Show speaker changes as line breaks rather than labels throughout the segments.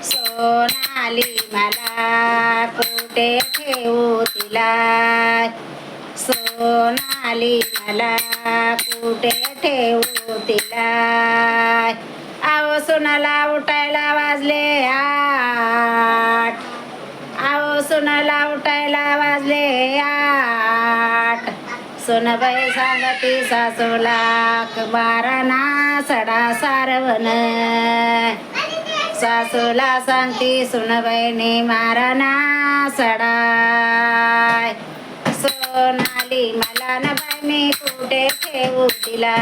सोनाली मला कुठे ठेवू तिला, सोनाली मला कुठे ठेवू तिला. आहो सोनाला उठायला वाजले 8, आहो सोनाला उठायला वाजले 8. सोनबाई सांगती सासूला बाराना सडा सारवण, सासूला सांगती सुनबाईने माराना सडा. सोनाली मला न बाई मी कुठे ठेवू तिला,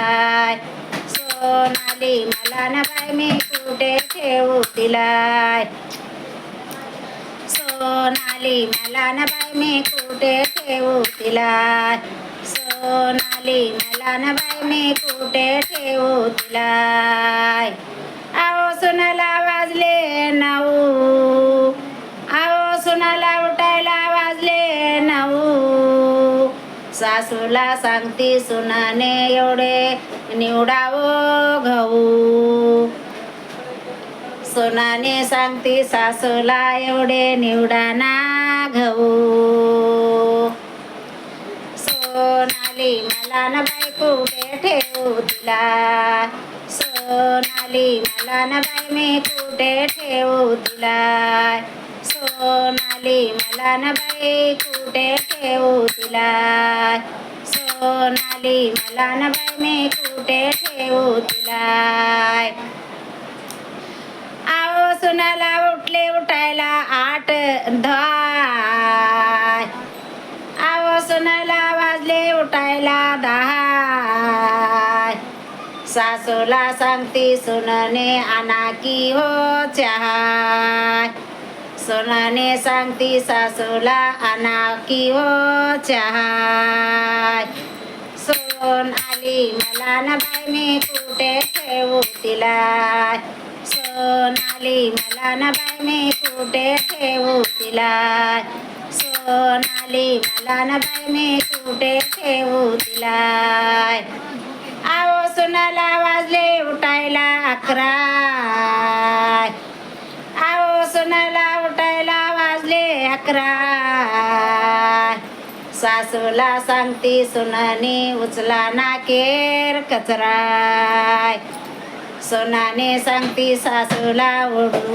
सोनाली मला न बाई मी कुठे ठेवू तिला. सोनाली मला न बाई मी कुठे ठेवू तिला, सोनाली मला न बाई मी कुठे ठेवू तिला. आहो सोनाला वाजले 9, आहो सोनाला उठायला वाजले 9. सासूला सांगती सुनाने एवढे निवडावं गहू, सोनाने सांगती सासूला एवढे निवडाना गहू. सोनाली मला न बाई कुठे ठेवू तिला, सोनाली मला न बाई मी कुठे ठेवू तिला, सोनाली मला न बाई कुठे ठेवू तिला, सोनाली मला न बाई मी कुठे ठेवू तिला. आहो सुनाला उठले उठायला 8 10, आहो सुनाला वाजले उठायला 10. सासूला सांगती सुनने आणा की हो चहा, सुनने सांगती सासूला आणा की हो चहा. सोनाली मला न बाई मी कुठे ठेवू तिला, सोनाली मला न बाई मी कुठे ठेवू तिला, सोनाली मला न बाई मी कुठे ठेवू तिला. आहो सुनाला वाजले उठायला 11, आहो सुनाला उठायला वाजले 11. सासूला सांगती सुनाने उचला ना केर कचरा, सोनाने सांगती सासूला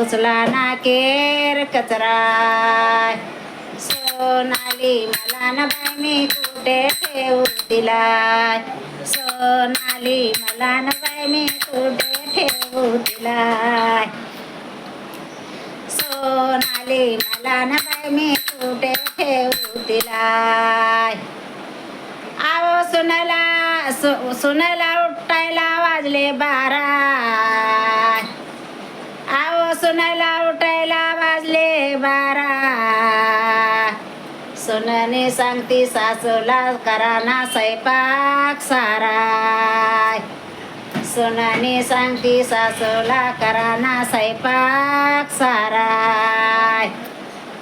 उचला ना केर कचरा. सोनाली मला न बाई मी कुठे ठेवू तिला, सोनाली मला न बाई मी कुठे ठेवू तिला, सोनाली मला न बाई मी कुठे ठेवू तिला. आहो सुनाला उठायला वाजले 12, आहो सुनाला उठायला वाजले 12. सुनाने सांगती सासूला करा ना स्वयंपाक सारा, सुनाने सांगती सासूला करा ना स्वयंपाक सारा.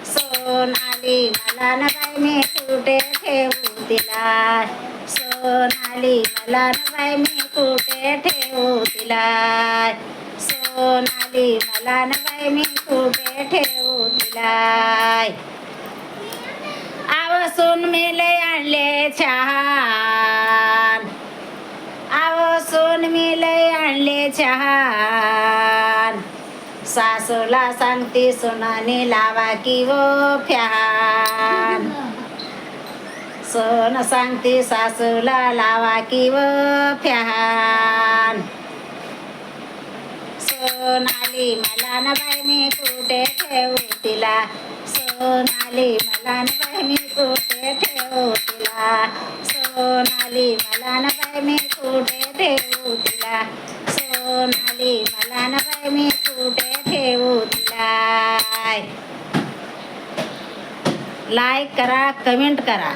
सोनाली मला न बाई मी कुठे ठेवू तिला, सोनाली मला न बाई मी कुठे ठेवू तिला, सोनाली मला न बाई मी कुठे ठेवू तिला. आव सून मी लय आणले छान, आव सून मी लय आणले छान. सासूला सांगती सुनाने लावा की वो फॅन, सोन सांगती सासूला लावा की वो फॅन. सोनाली मला न बाई मी कुठे ठेवू तिला, सोनाली मला न बाई मी कुठे ठेवू तिला, सोनाली मला न बाई मी कुठे ठेवू तिला, सोनाली मला न बाई मी कुठे ठेवू तिला. लाईक करा, कमेंट करा.